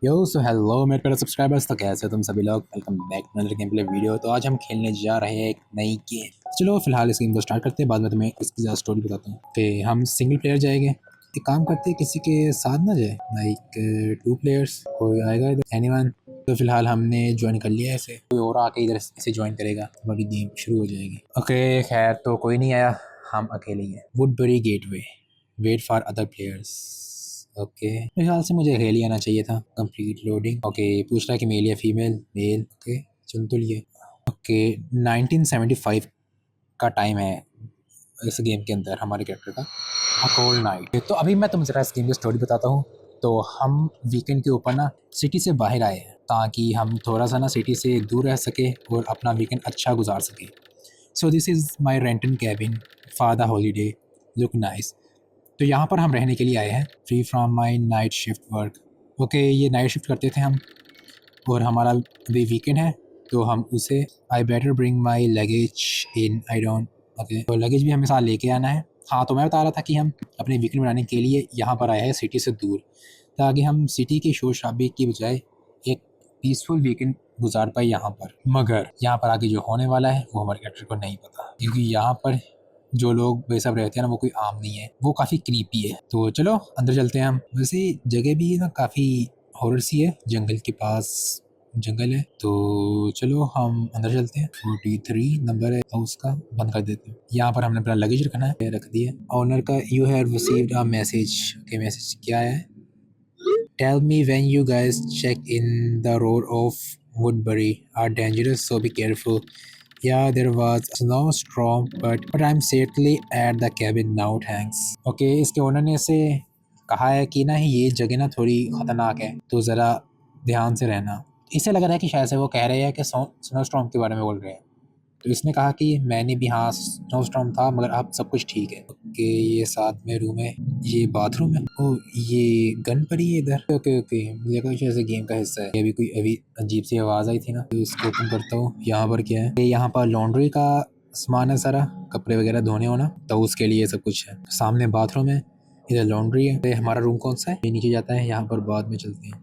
So hello मेरे प्यारे subscribers, तो कैसे हो तुम सभी लोग। Welcome back to another game play video. तो आज हम खेलने जा रहे हैं एक नई गेम। चलो फिलहाल इस गेम को स्टार्ट करते हैं, बाद में तुम्हें इसकी ज़्यादा स्टोरी बताता हूँ। कि हम सिंगल प्लेयर जाएंगे। एक काम करते हैं, किसी के साथ ना जाए, लाइक 2 प्लेयर्स। कोई आएगा इधर? एनीवन? तो फिलहाल हमने ज्वाइन कर लिया है इसे, कोई और आके इधर इसे ज्वाइन करेगा, हमारी गेम शुरू हो जाएगी। ओके खैर, तो कोई नहीं आया, हम अकेले ही हैं। Woodbury gateway, wait for other players. Okay, मेरे ख्याल से मुझे हेल ही आना चाहिए था। Complete loading. ओके, पूछ रहा है कि मेल या फीमेल। मेल। ओके, चुन तो लिए। ओके, 1975 का टाइम है इस गेम के अंदर हमारे कैरेक्टर का। A cold night. तो अभी मैं तुम जरा इस गेम की स्टोरी बताता हूँ। तो हम वीकेंड के ऊपर ना सिटी से बाहर आए हैं, ताकि हम थोड़ा सा ना सिटी से दूर रह सके और अपना वीकेंड अच्छा गुजार सके। So this is my rental cabin for the holiday, look nice. तो यहाँ पर हम रहने के लिए आए हैं, free from my night shift work. Okay, ये नाइट शिफ्ट करते थे हम, और हमारा भी वीकेंड है, तो हम उसे I better bring my luggage in, I don't. Okay, तो लगेज भी हमें साथ लेके आना है। हाँ, तो मैं बता रहा था कि हम अपने वीकेंड बनाने के लिए यहाँ पर आए हैं सिटी से दूर, ताकि हम सिटी के शोर शराबे की बजाय एक पीसफुल वीकेंड गुजार पाए यहाँ पर। मगर यहाँ पर आगे जो होने वाला है वो हमारे कैरेक्टर को नहीं पता, क्योंकि यहाँ पर जो लोग भाई साहब रहते हैं ना, वो कोई आम नहीं है, वो काफ़ी क्रीपी है। तो चलो अंदर चलते हैं हम। वैसे जगह भी ना काफ़ी हॉरर सी है, जंगल के पास जंगल है। तो चलो हम अंदर चलते हैं। 43 नंबर है हाउस का, बंद कर देते हैं। यहाँ पर हमने अपना लगेज रखना है, रख दिया। ऑनर का you have received a message. Okay, message क्या है? Tell me when you guys check in the road of Woodbury are dangerous, so be careful. Yeah, there was a snowstorm, but I'm safely at the cabin now, thanks. Okay, इसके owner ने इसे कहा है कि ना ये जगह ना थोड़ी ख़तरनाक है, तो ज़रा ध्यान से रहना। इसे लग रहा है कि शायद से वो कह रहे हैं कि स्नोस्टॉर्म के बारे में बोल रहे हैं। तो इसने कहा कि मैंने भी, हाँ स्नोस्टॉर्म था, मगर अब सब कुछ ठीक है। ओके, ये साथ में रूम है, ये बाथरूम है। ओ, ये गन पड़ी है इधर। ओके ओके, मुझे लगा शायद से गेम का हिस्सा है। अभी कोई अजीब सी आवाज़ आई थी ना, तो इसको ओपन करता हूँ। यहाँ पर क्या है? यहाँ पर लॉन्ड्री का सामान है सारा, कपड़े वगैरह धोने होना, तो उसके लिए सब कुछ है। सामने बाथरूम है, इधर लॉन्ड्री है। ये हमारा रूम कौन सा है? ये नीचे जाता है, यहाँ पर बाद में चलते हैं।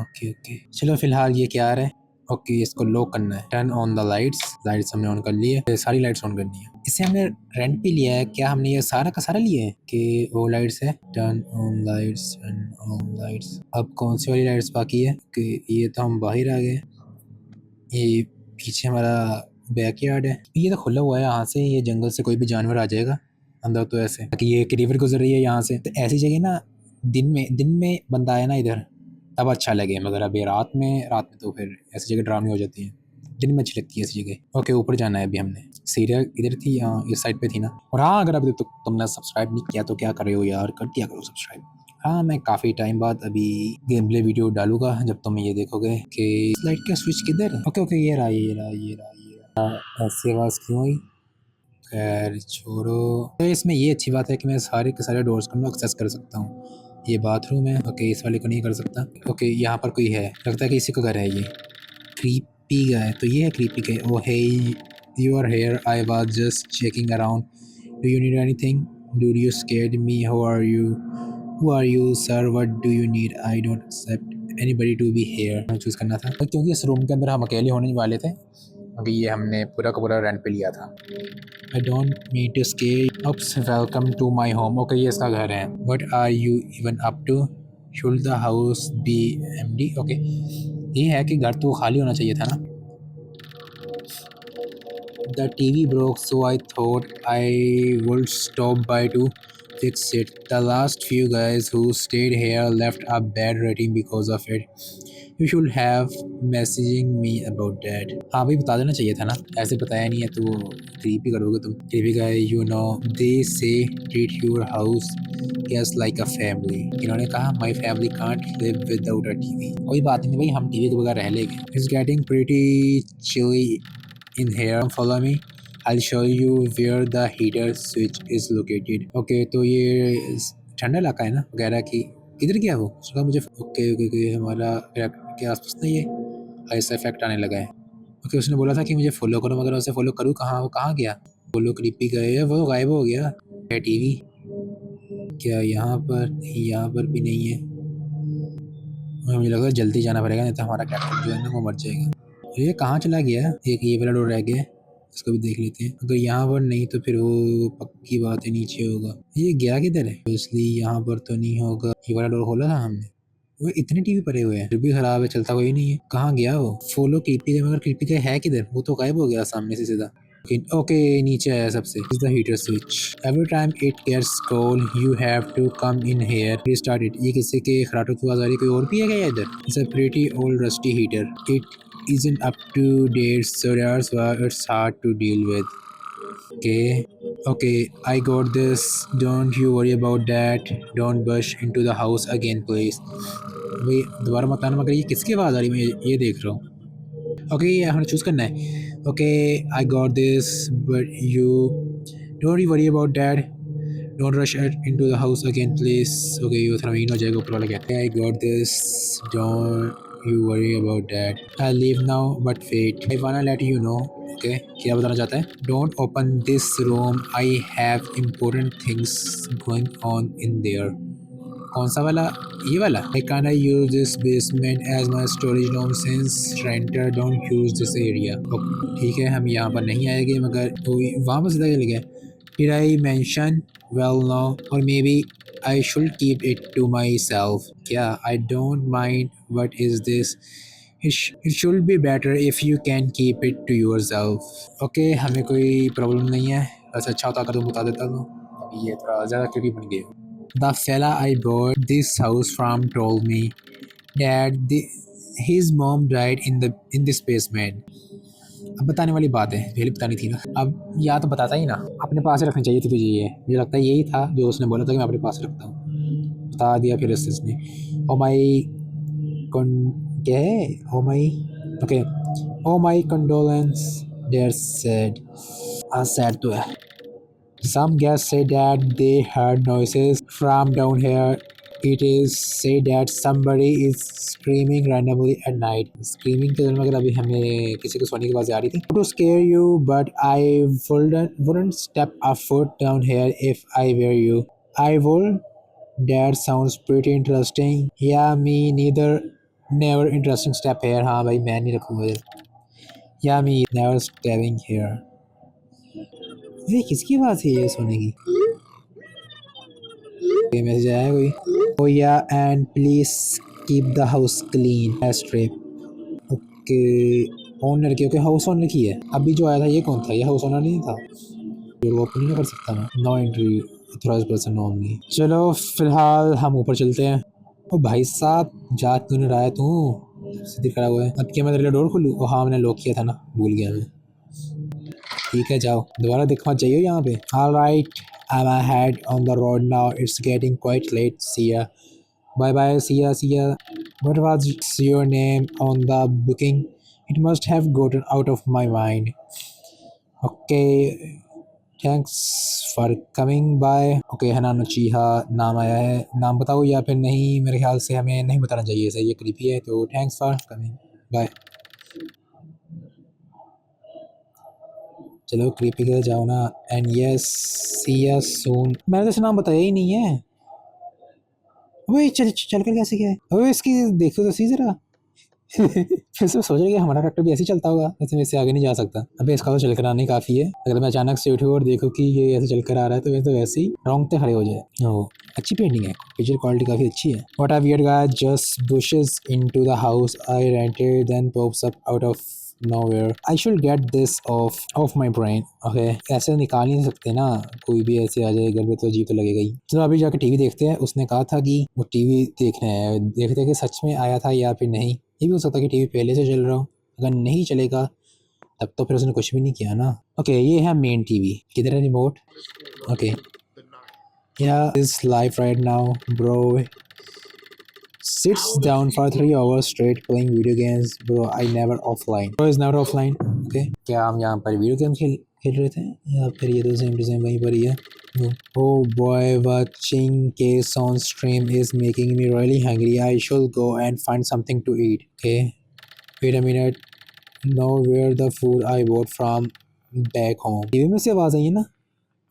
ओके ओके, चलो फिलहाल ये क्या आ रहा है? ओके, इसको लॉक करना है। Turn on the lights. Lights हमने ऑन कर ली है, सारी लाइट्स ऑन करनी है। इसे हमने रेंट पे लिया है क्या? हमने ये सारा का सारा लिया है कि वो लाइट्स है। Turn on lights, turn on lights. अब कौन सी वाली लाइट्स बाकी है? कि ये तो हम बाहर आ गए। ये पीछे हमारा बैक यार्ड है, ये तो खुला हुआ है। यहाँ से ये जंगल से कोई भी जानवर आ जाएगा अंदर, तो ऐसे कि ये एक रिवर गुजर रही है यहाँ से, तो ऐसी जगह ना दिन में बंदा आए ना इधर, तब अच्छा लगे। मगर अभी रात में तो फिर ऐसी जगह ड्रामे हो जाती हैं। दिन में अच्छी लगती है ऐसी जगह। ओके, ऊपर जाना है अभी हमने। सीरियल इधर थी, इस साइड पे थी ना। और हाँ, अगर अभी तो तुमने सब्सक्राइब नहीं किया तो क्या कर रहे हो यार, कर दिया करो सब्सक्राइब। हाँ, मैं काफ़ी टाइम बाद अभी गेम प्ले वीडियो डालूंगा, जब तुम ये देखोगे कि लाइट का स्विच किधर है। ओके ओके, ये रहा ये रहा ये रहा ये रहा। ऐसी आवाज़ क्यों हुई? खैर छोड़ो। तो इसमें ये अच्छी बात है कि मैं सारे के सारे डोर्स को एक्सेस कर सकता हूँ। ये बाथरूम है। ओके, इस वाले को नहीं कर सकता। ओके, यहाँ पर कोई है, लगता है कि इसी का घर है ये। क्रीपी गाय, तो ये है creepy guy. Oh hey, you are here, I was just checking around, do you need anything, do you scared me, how are you, who are you sir, what do you need, I don't accept anybody to be here. Choose करना था क्योंकि इस room के अंदर हम अकेले होने वाले थे, क्योंकि ये हमने पूरा का पूरा रेंट पे लिया था। I don't mean to scare you. Oops, welcome to my home. Okay, ये इसका घर है। What are you even up to? Should the house be empty? Okay, ये है कि घर तो खाली होना चाहिए था ना। The TV broke, so I thought I would stop by to fix it. The last few guys who stayed here left a bad rating because of it. You should have messaging me about that. हाँ भाई, बता देना चाहिए था ना, ऐसे बताया नहीं है तो क्रीपी करोगे तुम। Creepy guy, you know they say treat your house guests like a family. इन्होंने कहा my family can't live without a TV. कोई बात नहीं भाई, हम टीवी के बगैर रह लेंगे। It's getting pretty chilly in here. Follow me. I'll show you where the heater switch is located. Okay, तो ये ठंडा इलाका है ना वगैरह की। किधर गया वो? उसका मुझे ओके ओके ओके, हमारा reactor के आसपास ना ये ऐसा इफेक्ट आने लगा है। ओके, उसने बोला था कि मुझे फॉलो करो, मगर उसे फॉलो करूँ कहाँ? वो कहाँ गया? फॉलो क्रीपी गए है, वो गायब हो गया है। टीवी क्या यहाँ पर? नहीं, यहाँ पर भी नहीं है। मुझे लगा जल्दी जाना पड़ेगा, नहीं तो हमारा कैप्टन जो है ना वो मर जाएगा। ये कहाँ चला गया? एक ये वाला डोर रह गया, इसको भी देख लेते हैं। अगर यहाँ पर नहीं तो फिर वो पक्की बात है नीचे होगा। ये गया किधर है? इसलिए यहाँ पर तो नहीं होगा। ये वाला डोर खोला था हमने। वो इतने टीवी पड़े हुए हैं फिर भी खराब है, चलता कोई नहीं है। कहाँ गया वो? फॉलो क्रीपी का, मगर क्रीपी का है किधर? वो तो गायब हो गया सामने से सीधा। ओके नीचे आया सबसे। Is the heater switch. Every time it gets cold you have to come in here restart it. ये किसी के खराटों की आवाज आ रही? कोई और भी है क्या इधर? It's a pretty old rusty heater. It isn't up to date, so that's why it's hard to deal with. Okay, I got this. Don't you worry about that. Don't burst into the house again, please. भाई दोबारा मत आना। मगर ये किसकी आवाज़ आ रही है? मैं ये देख रहा हूँ। ओके ये हमें चूज़ करना है। Okay I got this but you don't you worry about that. Don't rush into the house again please. Okay ये थोड़ा मीन हो जाएगा ऊपर वाला। क्या I got this, don't you worry about that. I'll leave now but wait, I wanna let you know. Okay, क्या बताना चाहता है? Don't open this room, I have important things going on in there. कौन सा वाला? ये वाला? I kinda use this basement as my storage room since renter don't use this area. Okay, ठीक है हम यहाँ पर नहीं आएंगे, मगर वहाँ पर सीधा चले गए। Did I mention? Well no, or maybe I should keep it to myself. Yeah, I don't mind. What is this? It should be better if you can keep it to yourself. Okay, हमें कोई problem नहीं है। बस अच्छा होता अगर तुम बता देता तो। अभी ये थोड़ा ज़्यादा क्योंकि बन गया। The fella I bought this house from told me that his mom died in this basement. अब बताने वाली बात है, पहले बतानी थी ना। अब या तो बताता ही ना, अपने पास ही रखनी चाहिए थी तुझे। ये मुझे लगता है यही था जो उसने बोला था कि मैं अपने पास रखता हूँ। बता दिया फिर उसने। ओ माई कौन क्या है? Oh my okay, oh my condolence there sad. आज सैड तो है। Some guests say that they heard noises from down here. It is said that somebody is screaming randomly at night. Screaming के मतलब अभी हमें किसी को सोने की आवाज़ आ रही थी। To scare you, but I wouldn't step a foot down here if I were you. I would. That sounds pretty interesting. Yeah, me neither. Never interesting step here. हाँ भाई मैं नहीं रखूँगा इधर। Yeah, me never stepping here. ये किसकी आवाज़ है ये सोने की? कोई मैसेज आया कोई? Oh yeah, and please keep the house clean. Strip. Okay owner की। ओके हाउस ओनर की है। अभी जो आया था ये कौन था? ये हाउस ओनर नहीं था। डोर ओपन नहीं कर सकता मैं। No entry authorised person only. चलो फिलहाल हम ऊपर चलते हैं। ओ भाई साहब जा क्यों नहीं रहा है तू? सीधे खड़ा हुआ है। अब क्या मैं तेरे लिए डोर खोलूँ? ओ हाँ मैंने लॉक किया था ना, भूल गया मैं। ठीक है जाओ, दोबारा देखना चाहिए यहाँ पे। Alright, I'm ahead on the road now. It's getting quite late. See ya. Bye bye. See ya. See ya. What was your name on the booking? It must have gotten out of my mind. Okay. Thanks for coming by. Okay, हनानो चीहा नाम आया है। नाम बताओ या फिर नहीं? मेरे ख्याल से हमें नहीं बताना चाहिए, सही ये क्रीपी है। तो थैंक्स फॉर कमिंग बाय। चलो क्रीपी के जाओ ना। एंड यस सी यस सून। मैंने तो इसका नाम बताया ही नहीं है। अबे चल चल कर कैसे गया है? अबे इसकी देखो तो सही जरा। फिर से सोच रहे कि हमारा ट्रैक्टर भी ऐसे ही चलता होगा, वैसे मेरे से आगे नहीं जा सकता। अबे इसका तो चल कर आना ही काफ़ी है। अगर मैं अचानक से उठूँ और देखूँ कि ये ऐसे चल कर आ रहा है तो वैसे ही रोंगटे खड़े हो जाए। ओह अच्छी पेंटिंग है, पिक्चर क्वालिटी काफ़ी अच्छी है। What a weird guy just bushes into the house I rented then pops up out of nowhere. I should get this off my brain. Okay, ऐसे निकाल नहीं सकते ना, कोई भी ऐसे आ जाए घर में तो अजीब तो लगेगा ही। तो अभी जाके टीवी देखते हैं। उसने कहा था कि वो टीवी देखना है, देखते हैं कि सच में आया था या फिर नहीं। ये भी हो सकता है कि टीवी पहले से चल रहा हो। अगर नहीं चलेगा तब तो फिर उसने कुछ भी नहीं किया ना। ओके ये है मेन टीवी। किधर है रिमोट? ओके या is live right now bro. Sits down for 3 hours straight playing video games. Bro, I never offline. Bro is never offline. Okay. क्या हम यहाँ पर वीडियो गेम खेल रहे थे या फिर ये तो सेम टू सेम वहीं पर ही है? Oh boy, watching Case on stream is making me really hungry. I should go and find something to eat. Okay. Wait a minute. Know where the food I bought from back home. TV में से आवाज़ आई है ना?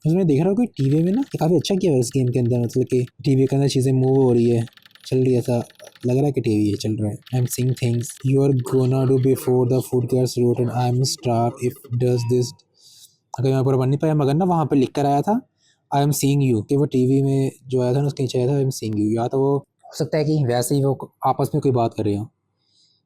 उसमें देख रहा हूँ कि टीवी में ना काफ़ी अच्छा किया है इस गेम के अंदर। मतलब कि टीवी के अंदर चीज़ें मूव हो रही है, चल रही है ऐसा लग रहा है कि टीवी है चल रहा है। I am seeing things you are gonna do before the food gets rotten, I am starve if does this. अगर मैं पूरा पढ़ नहीं पाया मगर ना वहाँ पे लिख कर आया था आई एम सीइंग यू, कि वो टीवी में जो आया था ना उसके नीचे आया था आई एम सीइंग यू। या तो वो हो सकता है कि वैसे ही वो आपस में कोई बात कर रहे हो,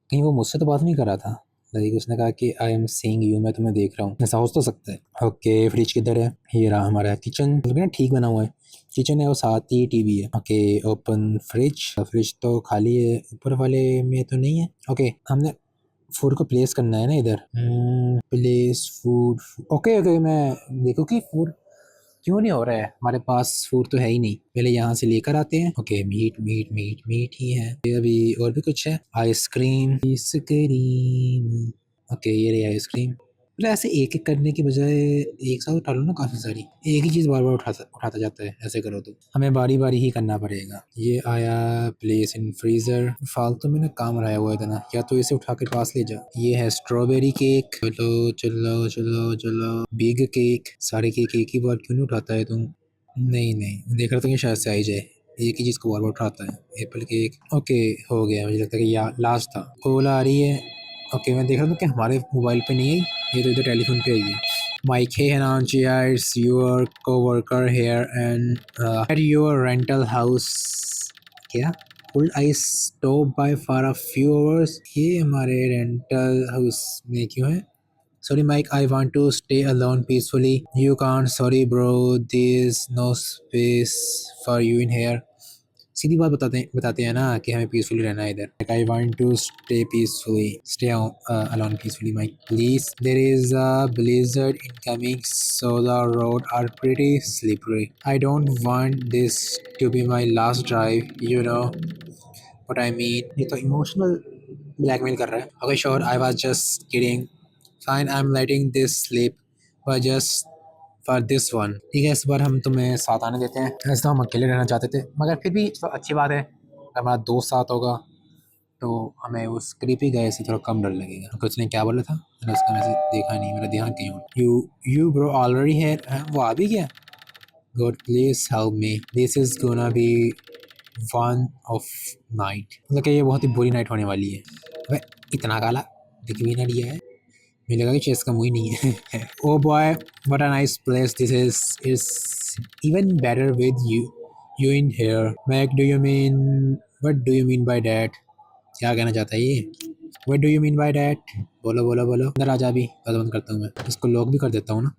कहीं वो मुझसे तो बात नहीं कर रहा था। लाइक उसने कहा कि आई एम सीइंग यू, मैं तुम्हें देख रहा हूँ, ऐसा हो तो सकता है। ओके फ्रिज किधर है, ये रहा हमारा किचन, ठीक बना हुआ है किचन है और साथ ही टीवी है। ओके ओपन फ्रिज, फ्रिज तो खाली है, ऊपर वाले में तो नहीं है। ओके हमने फूड को प्लेस करना है ना इधर, प्लेस फूड। ओके ओके मैं देखो कि फूड क्यों नहीं हो रहा है, हमारे पास फूड तो है ही नहीं, पहले यहाँ से लेकर आते हैं। Okay meat meat meat meat ही है ये, अभी और भी कुछ है, आइसक्रीम आइसक्रीम। ओके ये रही आइसक्रीम। मतलब ऐसे एक एक करने की बजाय एक साथ उठा लो ना, काफ़ी सारी एक ही चीज़ बार बार उठाता जाता है, ऐसे करो तो हमें बारी बारी ही करना पड़ेगा। ये आया प्लेस इन फ्रीज़र, फालतू में ना काम रहा हुआ है इतना, या तो इसे उठा के पास ले जा। ये है स्ट्रॉबेरी केक, चलो चलो चलो चलो बिग केक, सारे केक एक ही बार क्यों नहीं उठाता है तुम। नहीं नहीं देख रहा था कि शायद से आ ही जाए, एक ही चीज़ को बार बार उठाता है। एप्पल केक ओके हो गया, मुझे लगता है कि या लास्ट था। ओला आ रही है। ओके मैं देख रहा था कि हमारे मोबाइल पे नहीं आई, ये तो इधर टेलीफोन पे आई है। Mike, hey Hananchi, it's your co-worker here and at your rental house। क्या Could I stop by for a few hours? ये हमारे रेंटल हाउस में क्यों है? Sorry Mike, I want to stay alone peacefully. You can't, sorry bro, there's no space for you in here। सीधी बात बताते हैं ना कि हमें पीसफुली रहना है इधर। Like I want to stay peacefully, stay alone peacefully, Mike. Please, there is a blizzard incoming, so the road are pretty slippery. I don't want this to be my last drive, you know what I mean। ये तो emotional blackmail कर रहा है। Okay, sure, I was just kidding. Fine, I'm letting this slip, but just for this one. ठीक है इस बार हम तुम्हें साथ आने देते हैं, ऐसे तो हम अकेले रहना चाहते थे मगर फिर भी तो अच्छी बात है, अगर हमारा दोस्त साथ होगा तो हमें उस क्रीपी गाय से थोड़ा कम डर लगेगा। तो उसने क्या बोला था मैंने उसका मैसेज देखा नहीं, मेरा ध्यान कहीं और। यू ब्रो ऑलरेडी है, वो आ भी गया। God please help me, this is gonna be one of night, मतलब कि ये बहुत ही बुरी नाइट होने वाली है। वह इतना काला दिख भी ना लिया है, मुझे लगा कि चेस का मुँह ही नहीं है। Oh boy what a nice place this is, it's even better with you in here. Mac do you mean, what do you mean by that, क्या कहना चाहता है ये, what do you mean by that, बोलो बोलो बोलो। अंदर आ जा, भी बंद करता हूँ मैं इसको, लॉक भी कर देता हूँ ना,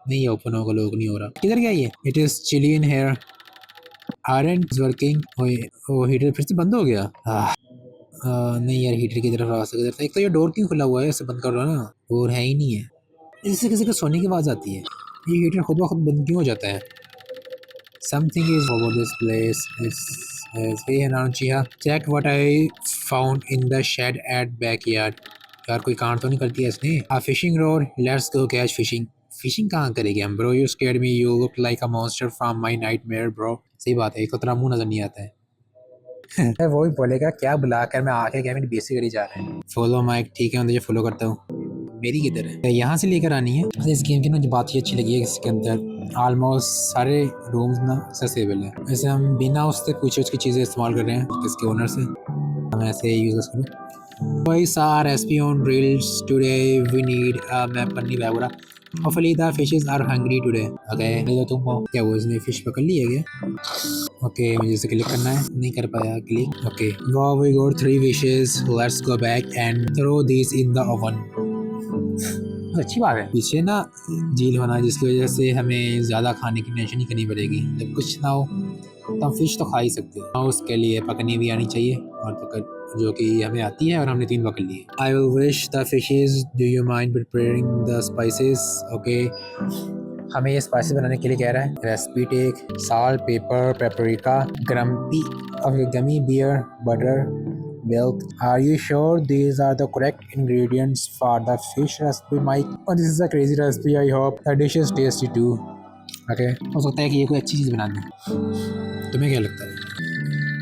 नहीं ये ओपन होगा, लॉक नहीं हो रहा, किधर गया ये। It is chilly in here, aren't is working. Oh heater फिर से बंद हो गया। नहीं यार हीटर की तरफ रास्ता किधर था, एक तो ये डोर क्यों खुला हुआ है, इसे बंद कर लो ना, और है ही नहीं है। इससे किसी को सोने की आवाज़ आती है, ये हीटर खुद ब खुद बंद क्यों हो जाता है। Something is over this place is hey अनाउंचिया, check what I found in the shed at backyard. यार कोई कांड तो नहीं कर दिया इसने। A fishing rod, let's go catch fishing. Fishing कहाँ करेंगे हम bro, you scared me, you look like a monster from my nightmare bro. सही बात है, एक तो तेरा मुंह नजर नहीं आता है। वो भी बोलेगा क्या बुलाकर मैं आके क्या मेरी बेइज्जती करी जा रहे हैं। फॉलो माइक, ठीक है मैं तुझे फॉलो करता हूँ। मेरी किधर है, यहाँ से लेकर आनी है। इस गेम की ना मुझे बात ही अच्छी लगी है, इसके अंदर ऑलमोस्ट सारे रूम्स ना एक्सेसिबल है। वैसे हम बिना उससे पूछे उसकी चीज़ें इस्तेमाल कर रहे हैं इसके ओनर से, हम ऐसे यूज़ करूँ। Boys are SP on drills today, we need a map पन्नी बैगुरा। Hopefully the fishes are hungry today। Okay, नहीं तो तुम हो क्या, वो इसने फिश पकड़ ली है क्या। ओके मुझे इसे क्लिक करना है, नहीं कर पाया click. Okay wow we got 3 wishes, let's go back and throw these in the oven। अच्छी बात है, पीछे ना झील होना जिसकी वजह से हमें ज़्यादा खाने की टेंशन नहीं करनी पड़ेगी, जब कुछ ना हो तो हम फिश तो खा ही सकते हैं। हाँ उसके लिए पकड़नी भी आनी चाहिए, और पकड़ जो कि हमें आती है, और हमने 3 पकड़ लिए। I will wish the fishes, do you mind preparing the spices. Okay हमें ये स्पाइसेस बनाने के लिए कह रहा है, recipe take salt pepper paprika gummy bear butter milk। Are you sure these are the correct ingredients for the fish recipe, Mike? Oh, this is a crazy recipe. I hope the dish is tasty too। Okay, हो सकता है कि ये कोई अच्छी चीज़ बना दें, तुम्हें क्या लगता है।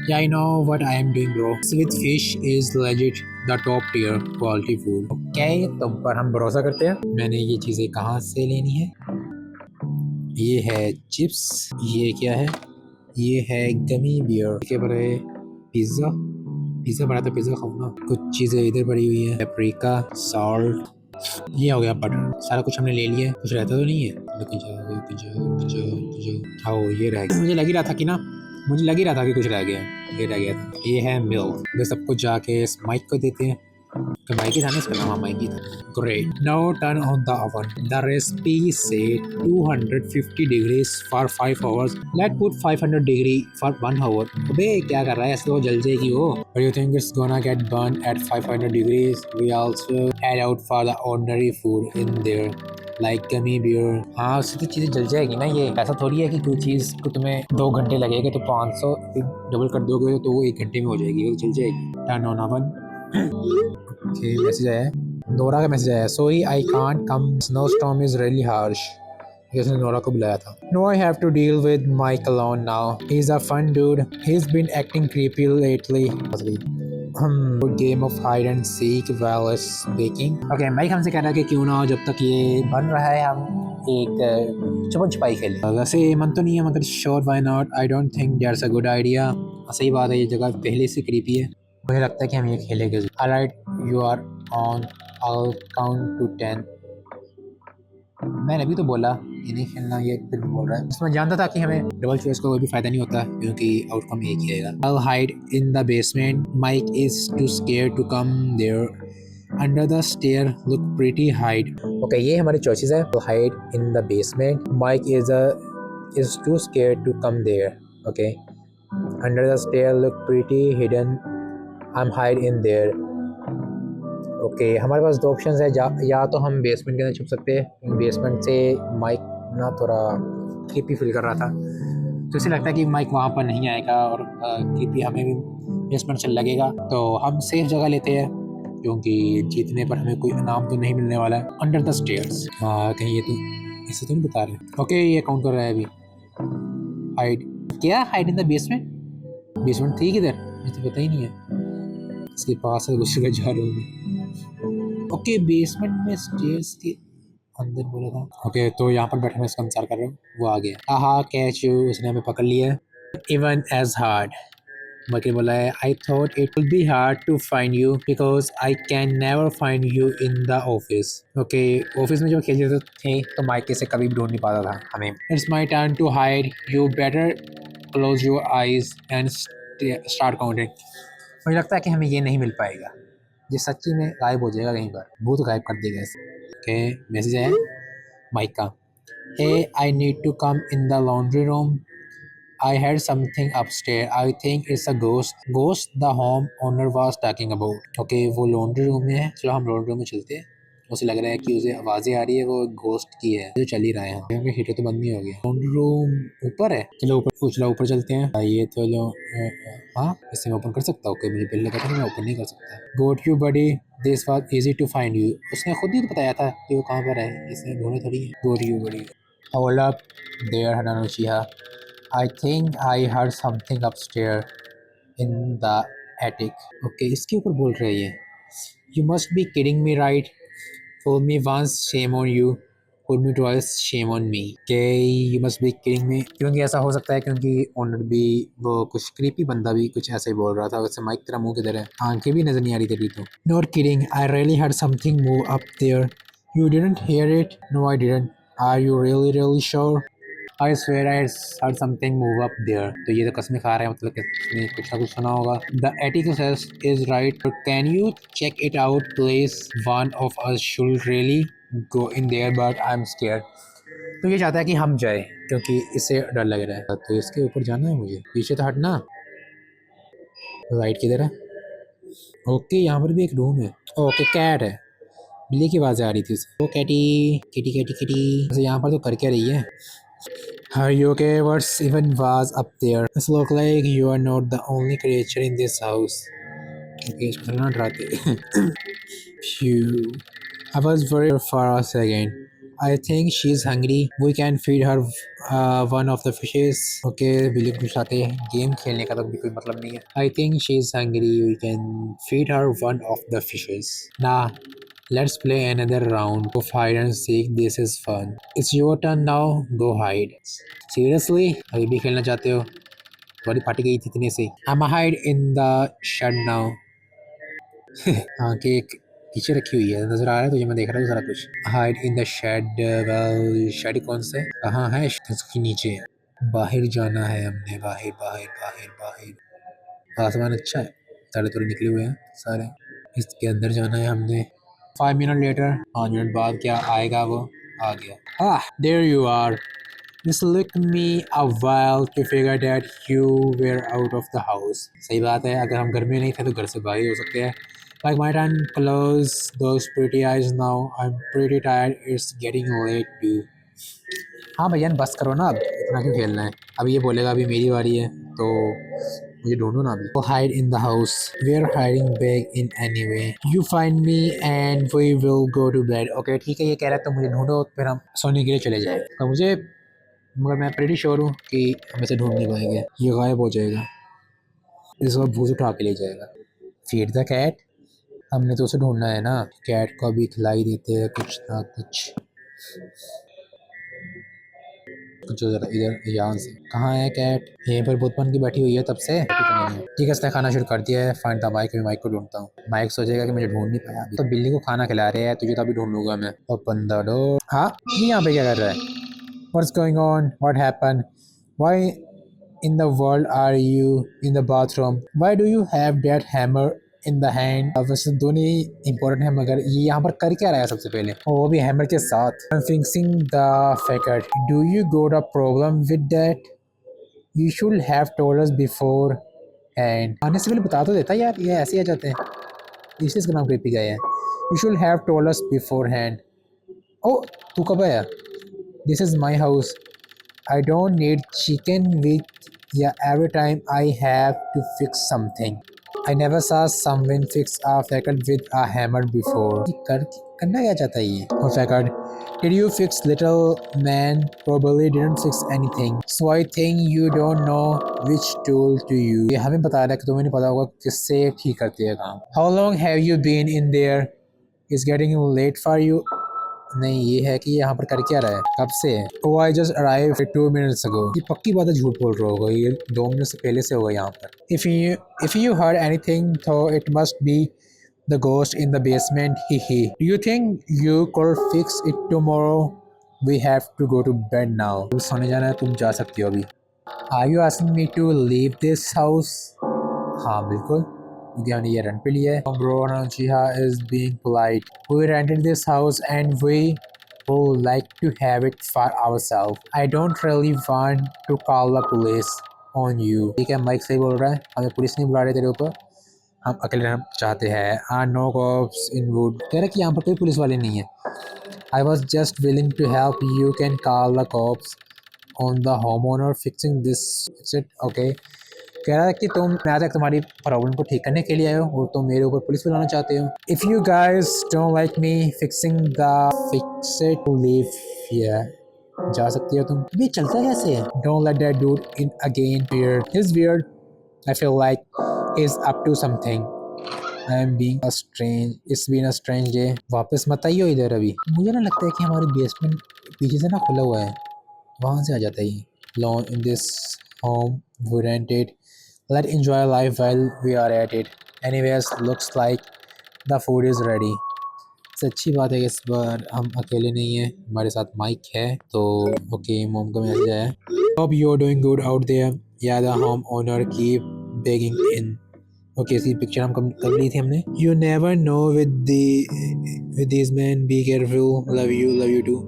Yeah, I know what I am doing, bro। With fish is legit the top tier quality food। Okay, तुम पर हम भरोसा करते हैं। मैंने ये चीज़ें कहाँ से लेनी है, ये है चिप्स, ये क्या है, ये है गमी बियर के बड़े पिज़्ज़ा, पिज़्ज़ा बना तो पिज़्ज़ा खाऊँ ना। कुछ चीज़ें इधर पड़ी हुई हैं, पेपरिका, सॉल्ट, ये हो गया बटर। सारा कुछ हमने ले लिया है, कुछ रहता तो नहीं है। लेकिन जाओ ये रह गया। मुझे लग ही रहा था कि कुछ रह गया है। ये रह गया था, ये है मिल्क। तो सब कुछ जाके इस माइक को देते हैं। तो माइक ही था ना इसका नाम? हाँ, माइक ही था। Great, now turn on the oven. The recipe से 250 degrees for 5 hours. Let put 500 degree for 1 hour. अबे क्या कर रहा है? ऐसे तो जल जाएगी वो। But you think it's gonna get burned at 500 degrees? We also head out for the ordinary food in there, like gummy bear. हाँ, उससे तो चीज़ें जल जाएगी ना। ये ऐसा थोड़ी है कि कोई चीज़ को तुम्हें 2 घंटे लगेगा तो 500 डबल कर दोगे तो वो 1 घंटे में हो जाएगी, वो जल जाएगी। Turn on oven. Okay, message आया है, नोरा का मैसेज आया है। Sorry I can't come, snow storm is really harsh. उसने नोरा को बुलाया था। No I have to deal with Mike alone now, he is a fun dude, he is been acting creepy lately. Game of hide and seek while baking. Okay, Mike हमसे कह रहा है कि क्यों ना जब तक ये बन रहा है हम एक छुपन छुपाई खेलें। वैसे मन तो नहीं है मगर sure why not, I don't think that's a good idea. सही बात है, ये जगह पहले से क्रीपी है, मुझे लगता है कि हम ये खेलेंगे। Alright, you are on, I count to 10। मैंने भी तो बोला ये नहीं खेलना, ये फिर बोल रहा है। इसमें जानता था कि हमें डबल चॉइस का कोई भी फायदा नहीं होता क्योंकि आउटकम एक ही रहेगा। I'll hide in the basement. Mike is too scared to come there. Under the stair, look pretty, hide. Okay, ये हमारी चॉइसेस है। I'll hide in the basement. Mike is too scared to come there. Okay. Under the stair, look pretty, hidden. I'm hide in there. Okay, हमारे पास 2 option है। या तो हम basement के अंदर छुप सकते हैं। बेसमेंट से माइक ना थोड़ा क्रीपी फील कर रहा था, तो इसे लगता है कि माइक वहाँ पर नहीं आएगा और क्रीपी हमें भी बेसमेंट से लगेगा। तो हम सेफ जगह लेते हैं क्योंकि जीतने पर हमें कोई इनाम तो नहीं मिलने वाला है। Under the stairs. हाँ, कहीं ये तो इसे तो नहीं बता रहे। ओके, ये काउंट कर रहा है अभी। हाइड क्या? Hide in the basement? Basement थी किधर? मुझे तो पता ही नहीं है। इसके पास है, घुस के जा रहा हूँ। ओके, बेसमेंट में स्टेयर्स के अंदर बोला था। ओके, तो यहाँ पर बैठे मैं इसका इंतजार कर रहा हूँ, वो आ गया। आहा, कैच यू, उसने हमें पकड़ लिया। इवन एज हार्ड, मके बोला है, I thought it will be hard to find you because I can never find you in the office. Okay, office में जब खेल रहे थे तो माइक से कभी भी ढूंढ नहीं पाता था हमें। It's my turn to hide, you better close your eyes and start counting. मुझे लगता है कि हमें ये नहीं मिल पाएगा, ये सच्ची में गायब हो जाएगा कहीं पर, भूत गायब कर देगा इसे। ओके, मैसेज है माइक का। Hey, I need to come in the laundry room, I had something upstair, I think it's a ghost the home owner was talking about. Okay, वो लॉन्ड्री रूम में है। चलो हम लॉन्ड्री रूम में चलते हैं। उसे लग रहा है कि उसे आवाज़ें आ रही है, वो घोस्ट की है जो चल ही रहा है। क्योंकि हीटर तो बंद नहीं हो गया। लॉन्ड्री रूम ऊपर है। चलो ऊपर चलते हैं। ये तो लो, हाँ, इसे मैं ओपन कर सकता हूँ? मुझे पहले लगा था कि मैं ओपन नहीं कर सकता। Got you buddy, this was easy to find you. उसने खुद ही तो बताया था कि वो कहाँ पर है, इसे ढूंढे थोड़ी है। Got you buddy, hold up there हनानुचिया, I think I heard something upstairs in the attic. Okay, इसके ऊपर बोल रहे हैं ये। You must be kidding me, right? Fool me once, shame on you. Fool me twice, shame on me. Okay, you must be kidding me. क्योंकि ऐसा हो सकता है क्योंकि ओनर भी, वो कुछ क्रीपी बंदा भी कुछ ऐसे ही बोल रहा था। वैसे माइक तेरा मुंह किधर है? आंखें भी नजर नहीं आ रही तेरी तो। Not kidding, I really heard something move up there. You didn't hear it? No, I didn't. Are you really sure? I swear I heard something move up there. तो ये तो कसमें खा रहे हैं, मतलब कि इसने कुछ ना कुछ सुना होगा। The attic is right, but can you check it out, please? One of us should really go in there, but I'm scared. तो ये चाहता है कि हम जाए क्योंकि इससे डर लग रहा है। तो इसके ऊपर जाना है मुझे, पीछे तो हटना। लाइट किधर है? ओके, यहाँ पर भी एक रूम है। ओके, कैट है, बिल्ली की आवाज़ आ रही थी उसे। ओ कैटी किटी किटी किटी। वैसे यहाँ पर तो कर क्या रही है? Are you okay? What's even was up there? It looks like you are not the only creature in this house. Okay, इसको ना डराते। Phew. I was worried for a second. I think she's hungry. We can feed her one of the fishes. Okay, बिल्ली को गुस्साते हैं। Game खेलने का तो भी कोई मतलब नहीं है। I think she's hungry. We can feed her one of the fishes. Nah. Let's play another round of hide and seek. This is fun. It's your turn now. Go hide. Seriously? अभी भी खेलना चाहते हो? Body फाटी गई थी इतने से। I'm hide in the shed now। हाँ कि एक पीछे रखी हुई है, नजर आ रहा है तुझे? मैं देख रहा हूँ सारा कुछ। Hide in the shed, well shed कौन से? हाँ है इसके नीचे है। बाहर जाना है हमने, बाहर बाहर बाहर बाहर। आसमान अच्छा है, तारे तुरे निकले हुए हैं सारे। इसके अंदर जाना है हमने। 5 मिनट लेटर, 5 मिनट बाद क्या आएगा? वो आ गया। There you are. This took me a while to figure that you were out of the house। सही बात है, अगर हम घर में नहीं थे तो घर से बाहर हो सकते हैं। Like my turn, close those pretty eyes now। I'm pretty tired, it's getting late too। हाँ भैया बस करो ना, अब इतना क्यों खेलना है? अब ये बोलेगा अभी मेरी बारी है तो मुझे ढूंढो ना अभी। So hide in the house, we're hiding back in anyway। You find me and we will go to bed। Okay ठीक है, ये कह रहा है तो मुझे ढूंढो, फिर हम सोने के लिए चले जाए। तो मुझे, मगर मैं प्रेटी श्योर हूँ कि हम इसे ढूंढ नहीं पाएंगे, ये गायब हो जाएगा। इस वक्त भूस उठा के ले जाएगा। फीड द कैट, हमने तो उसे ढूंढना है ना। कैट को भी खिलाई देते हैं कुछ ना कुछ। कुछ जरा इधर यहाँ से, कहाँ है कैट? यहीं पर बहुत बन की बैठी हुई है तब से। ठीक है, इसने खाना शुरू कर दिया है। फाइंड द माइक, माइक को ढूंढता हूँ। माइक सोचेगा कि मुझे ढूंढ नहीं पाया अभी, तो बिल्ली को खाना खिला रहे हैं, तुझे तो अभी ढूंढ लूंगा मैं। Open the door. हाँ ये यहाँ पे क्या कर रहा है? What's going on? What happened? Why in the world are you in the bathroom? Why do you have that hammer in the hand? अब वैसे दोनों ही important है, मगर ये यहाँ पर कर क्या रहा है सबसे पहले? वो भी हैमर के साथ। I'm fixing the faggot। Do you got a problem with that? You should have told us before। and आने से पहले बता तो देता यार, ये ऐसे ही आ जाते हैं, इसलिए इसका नाम क्रिपी गया है। You should have told us beforehand। ओ तू कब आया? This is my house। I don't need chicken with yeah every time I have to fix something। I never saw someone fix a faggot with a hammer before। करना क्या चाहता है ये? Oh faggot, did you fix little man? Probably didn't fix anything। So I think you don't know which tool to use। ये हमें बता रहा है कि तुम्हें नहीं पता होगा किससे ठीक करती है काम। How long have you been in there? It's getting late for you। नहीं, ये है कि यहाँ पर कर क्या रहा है, कब से है? Oh, I just arrived 2 minutes ago। ये पक्की बात है, झूठ बोल रहा होगा, ये 2 मिनट से पहले से होगा यहाँ पर। If you heard anything, so it must be the ghost in the basement। He। Do you think you could fix it tomorrow? We have to go to bed now। सोने जाना है, तुम जा सकती हो अभी। Are you asking me to leave this house? हाँ बिल्कुल, क्योंकि हमने ये रेंट पे लिया है। Bro Chiha is being polite। We rented this house and we would like to have it for ourselves। I don't really want to call the police on you। ठीक है, माइक सही बोल रहा है, हमें पुलिस नहीं बुला रहे तेरे ऊपर, हम अकेले रहना चाहते हैं। No cops in wood। कह रहा है कि यहाँ पर कोई पुलिस वाले नहीं है। I was just willing to help। You can call the cops on the homeowner fixing this। Okay। कह रहा है कि तुम यहाँ तक तुम्हारी प्रॉब्लम को ठीक करने के लिए आए हो और तुम मेरे ऊपर पुलिस बुलाना चाहते हो। If you guys don't like me fixing the fix it leave here। जा सकती हो तुम। ये चलता कैसे है? Don't let that dude in again। Weird। He's weird। I feel like he's up to something। I am being a strange। It's been a strange day। वापस मत आइयो इधर अभी। मुझे ना लगता है कि हमारी बेसमेंट पीछे से ना खुला हुआ है, वहाँ से आ जाता है ये। Long in this home we rented। Let's enjoy life while we are at it। Anyways, looks like the food is ready। सबसे अच्छी बात है कि इस बार हम अकेले नहीं हैं, हमारे साथ माइक है। तो ओके, मोम का मैसेज आया। Hope you're doing good out there। Yeah, the homeowner keep begging in। Okay, इसकी पिक्चर हम कर ली थी हमने। You never know with these men। Be careful। Love you too।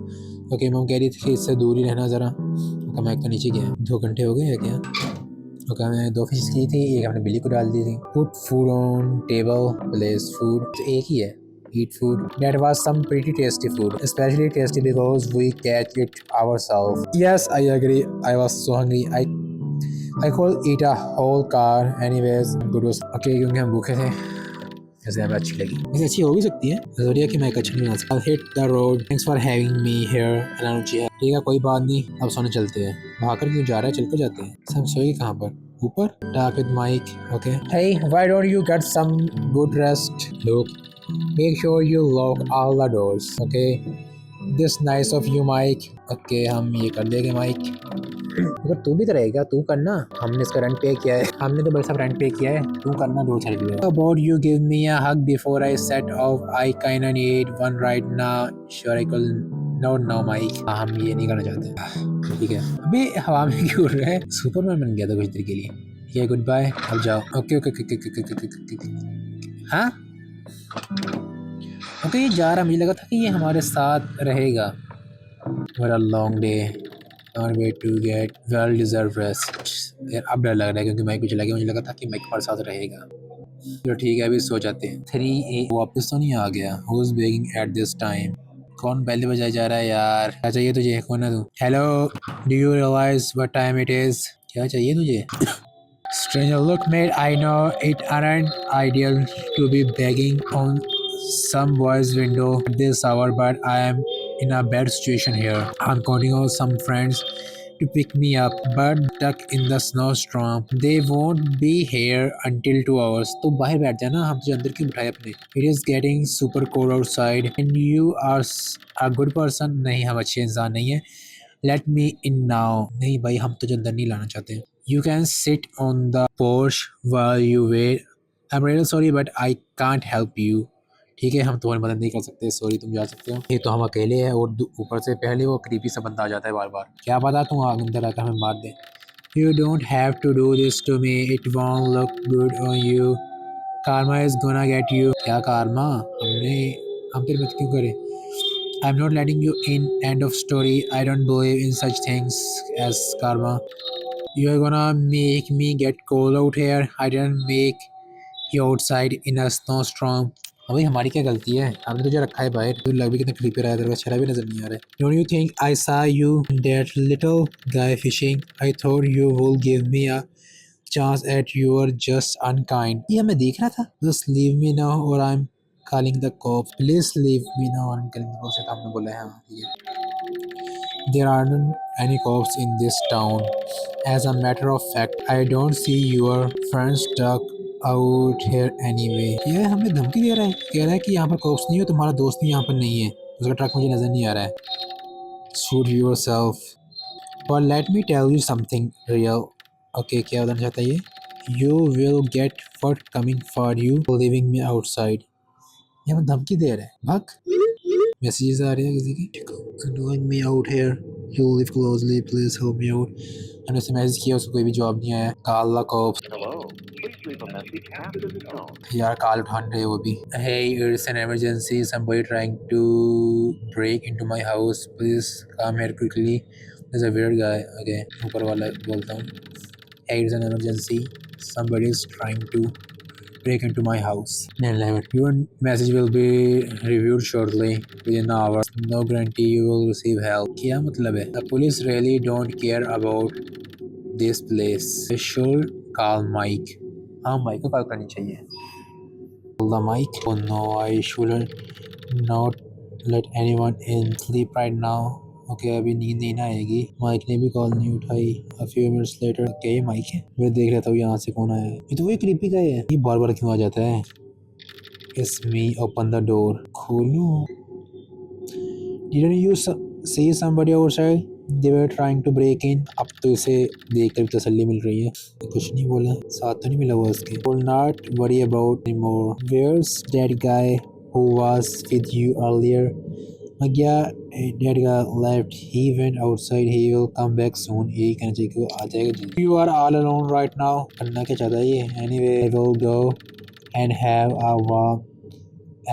Okay, मोम कह रही थी कि इससे दूर ही रहना ज़रा। ओके, माइक तो नीचे गया। 2 घंटे हो गए हैं क्या? ओके, हमने 2 फिश की थी, एक हमने बिल्ली को डाल दी थी। Put food on table, place food, तो एक ही है। Eat food। That was some pretty tasty food। Especially tasty because we catch it ourselves। Yes, I agree। I was so hungry। I could eat a whole car। Anyways, good was okay, क्योंकि हम भूखे थे, ऐसे हमें अच्छी लगी। वैसे अच्छी हो भी सकती है, जरूरी है कि मैं अच्छा नहीं बना सकता। I'll hit the road। Thanks for having me here। ठीक है, कोई बात नहीं, अब सोने चलते हैं। भागकर क्यों जा रहा है, चल कर जाते हैं। हम सोएंगे कहाँ पर? ऊपर। Talk with Mike। Okay। Hey, why don't you get some good rest? Look, make sure you lock all the doors। Okay। This nice of you, Mike। Okay, हम ये कर देंगे Mike। अगर तू भी तो रहेगा, तू करना, हमने इसका रेंट पे किया है, हमने तो बड़ा सा रेंट पे किया है, तू करना दो चल रही है। About you give me a hug before I set off, I kindly need one right now, sure I will not now Mike. हम ये नहीं करना चाहते, ठीक है। अबे हवा में क्यों उड़ रहा है, सुपरमैन बन गया था कुछ देर के लिए। ये गुड बाय, अब जाओ। Okay okay okay okay okay okay. हाँ ओके, ये जा रहा, मुझे लगा था कि ये हमारे साथ रहेगा। मेरा लॉन्ग डे और way to get well deserve rest. यार अब डर लग रहा है क्योंकि माइक भी चला गया, मुझे लगा था कि माइक हमारे साथ रहेगा। चलो ठीक है, अभी सो जाते हैं। 3 वापस तो नहीं आ गया। Who is begging at this time? कौन पहले बजाया जा रहा है यार? क्या चाहिए तुझे? कौन है तू? Hello, do you realise what time it is? क्या चाहिए तुझे? Stranger, look, mate, I know it aren't ideal to be begging on some boy's window at this hour, but I am in a bad situation here. I'm counting on some friends to pick me up, but stuck in the snowstorm. They won't be here until 2 hours. तो बाहर बैठ जाना, हम तुझे अंदर क्यों बिठाए अपने? It is getting super cold outside, and you are a good person. नहीं, हम अच्छे इंसान नहीं हैं। Let me in now. नहीं भाई, हम तुझे अंदर नहीं लाना चाहते। You can sit on the porch while you wait. I'm really sorry but I can't help you. ठीक है, हम तुम्हारी मदद नहीं कर सकते, सॉरी, तुम जा सकते हो। ये तो हम अकेले हैं और ऊपर से पहले वो क्रीपी सा बंदा आ जाता है बार बार। क्या पता तुम अंदर आकर हमें मार दे। You don't have to do this to me. It won't look good on you. Karma is gonna get you. क्या karma? हम तेरी मदद क्यों करें? I'm not letting you in. End of story. I don't believe in such things as karma. You're gonna make me get cold out here. I didn't make you outside in a snowstorm. अभी हमारी क्या गलती है? हमने तुझे रखा है बाहर। तू लग भी कितना क्रीपी रहा है, तेरे को अच्छा भी नजर नहीं आ रहा है। Don't you think I saw you that little guy fishing? I thought you would give me a chance at you were just unkind. ये मैं देख रहा था। Just leave me now or I'm calling the cops. Please leave me now or I'm calling the cops. हमने बोला है हाँ ठीक है। There aren't any cops in this town. As a matter of fact, I don't see your friends stuck out here anyway. ये हमें धमकी दे रहा है, कह रहा है कि यहाँ पर cops नहीं हो, तुम्हारा दोस्त भी यहाँ पर नहीं है, उसका ट्रक मुझे नजर नहीं आ रहा है। Suit yourself. But let me tell you something real. Okay, क्या बताना चाहता है ये? You will get what coming for you leaving me outside. ये हमें धमकी दे रहा है, भाग। मैसेजेस आ रहे हैं किसी के। Knowing me out here, you live closely, please help me out. हमने उसे मैसेज किया, उसको कोई भी जवाब नहीं आया। काल द कॉप्स। यार कॉल उठा नहीं रहे वो भी। Hey, it's an emergency. Somebody trying to break into my house. Please come here quickly. There's a weird guy. Okay, ऊपर वाला बोलता हूँ। Hey, it's an emergency. Somebody is trying to break into my house. Your message will be reviewed shortly within an hour. No guarantee you will receive help. क्या मतलब है? The police really don't care about this place. They should call Mike. हाँ, Mike को call करनी चाहिए। Call the Mike. Oh no, I shouldn't not let anyone in. Sleep right now. Okay अभी नींद नहीं ना आएगी। माइक ने भी कॉल नहीं उठाई। A few minutes later. क्या ये माइक है? मैं देख रहा था यहाँ से कौन आया है। ये तो वही क्रीपी का है। ये बार बार क्यों आ जाता है? It's me. Open the door. खोलूं? Didn't you see somebody outside? They were trying to break in. अब तो इसे देख कर तसल्ली मिल रही है। कुछ नहीं बोला, साथ तो नहीं मिला हुआ उसके। Will not worry about anymore. Where's that guy who was with you earlier? Yeah, that guy left. He went outside. He will come back soon. यही कहना चाहिए कि वो आ जाएगा जल्दी। You are all alone right now. करना क्या चाहता है ये? Anyway, I will go and have a walk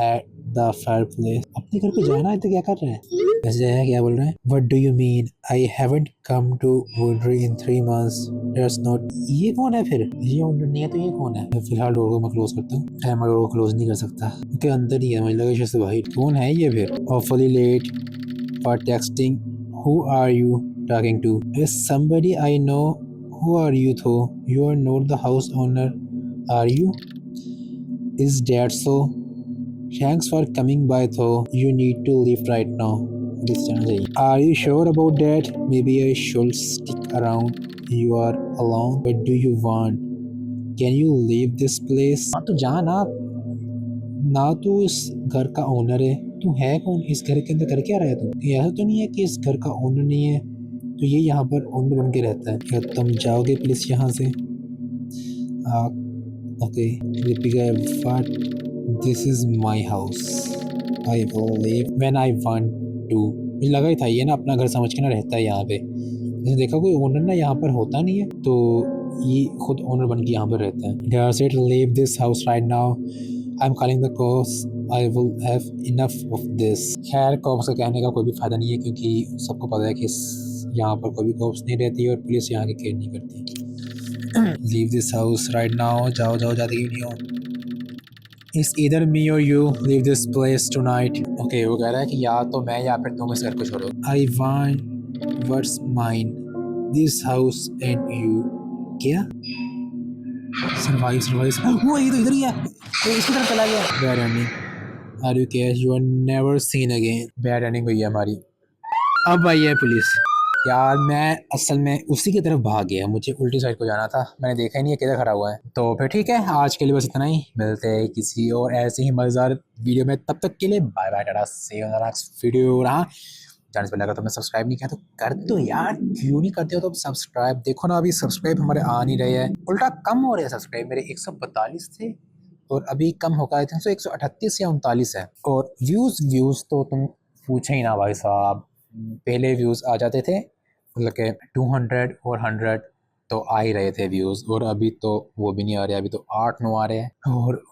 at the fireplace. अपने घर पे जाना है तो क्या कर रहे हैं? वैसे है क्या बोल रहे हैं? What do you mean? I haven't come to Wondery in 3 months. That's not. ये कौन है फिर? ये Wonder नहीं है तो ये कौन है? मैं फिलहाल डोर को मैं क्लोज करता हूँ। मैं डोर को क्लोज नहीं कर सकता क्योंकि अंदर ही है। मुझे लगा शायद भाई कौन है ये फिर? Awfully late for texting. Who are you talking to? Is somebody I know? Who are you though? You are not the house owner, are you? Is that so? Thanks for coming by though. You need to leave right now. Are you sure about that? Maybe I should stick around. You are alone. What do you want? Can you leave this place? हाँ तो जा ना। ना तू इस घर का owner है। तू है कौन? इस घर के अंदर कर क्या रहा है तू? ऐसा तो नहीं है कि इस घर का ओनर नहीं है तो ये यहाँ पर ओनर बन के रहता है। क्या तुम जाओगे प्लीज यहाँ से? Okay Deepika, what? This is my house, I will live when I want to. मुझे लगा ही था ये ना अपना घर समझ के ना रहता है यहाँ पे। जैसे देखा कोई ओनर ना यहाँ पर होता नहीं है, तो ये खुद ओनर बन के यहाँ पर रहता है। Does it leave this house right now? I'm calling the cops. I will have enough of this. खैर कॉप्स का कहने का कोई भी फायदा नहीं है, क्योंकि सबको पता है कि यहाँ पर कोई भी कॉप्स नहीं रहती और पुलिस यहाँ की केयर नहीं करती। Leave this house right now. जाओ जाओ, जाते क्यों नहीं हो? It's either me or you leave this place tonight. Okay, वो कह रहा है कि या तो मैं या फिर तुम इस घर को छोड़ो। I want what's mine, this house and you. क्या? सर्वाइव वो ये तो इधर ही है, ये इसकी तरफ चला गया। Bad ending. Are you care? You are never seen again. Bad ending हुई है हमारी। अब आई है पुलिस। यार मैं असल में उसी की तरफ भाग गया, मुझे उल्टी साइड को जाना था, मैंने देखा ही नहीं है किधर खड़ा हुआ है। तो फिर ठीक है, आज के लिए बस इतना ही, मिलते हैं किसी और ऐसे ही मज़ेदार वीडियो में। तब तक के लिए bye bye, tata, see you in the next video. रहा जाने से पहले अगर तुमने सब्सक्राइब नहीं किया तो कर दो यार, क्यों नहीं करते हो तो सब्सक्राइब। देखो ना अभी सब्सक्राइब हमारे आ नहीं रहे हैं, उल्टा कम हो रहे हैं सब्सक्राइब। मेरे 142 थे और अभी कम होकर आए थे, 138 या 39 है। और व्यूज़ तो तुम पूछे ही ना भाई साहब, पहले व्यूज़ आ जाते थे मतलब कि 200 और 100 तो आ ही रहे थे व्यूज़, और अभी तो वो भी नहीं आ रहे, अभी तो 8-9 आ रहे हैं। और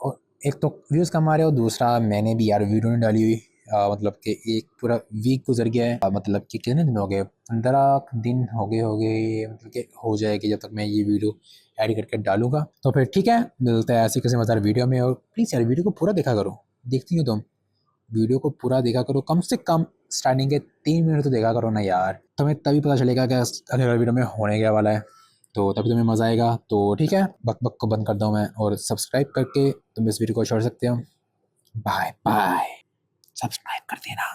एक तो व्यूज़ कम आ रहे हैं, और दूसरा मैंने भी यार वीडियो नहीं डाली हुई। मतलब कि एक पूरा वीक गुजर गया है, मतलब कि कितने दिन हो गए, 15 दिन हो गए, मतलब कि हो जाएगी जब तक मैं ये वीडियो एडिट करके डालूंगा। तो फिर ठीक है, मिलता है ऐसे किसी मज़ेदार वीडियो में। और प्लीज़ यार वीडियो को पूरा देखा करो, देखती हो तुम, वीडियो को पूरा देखा करो, कम से कम स्टार्टिंग के 3 मिनट तो देखा करो ना यार, तुम्हें तभी पता चलेगा कि अगले वीडियो में होने क्या वाला है, तो तभी तुम्हें मज़ा आएगा। तो ठीक है, बक बक को बंद करता हूँ मैं, और सब्सक्राइब करके तुम इस वीडियो को छोड़ सकते हो। बाय बाय, सब्सक्राइब कर देना।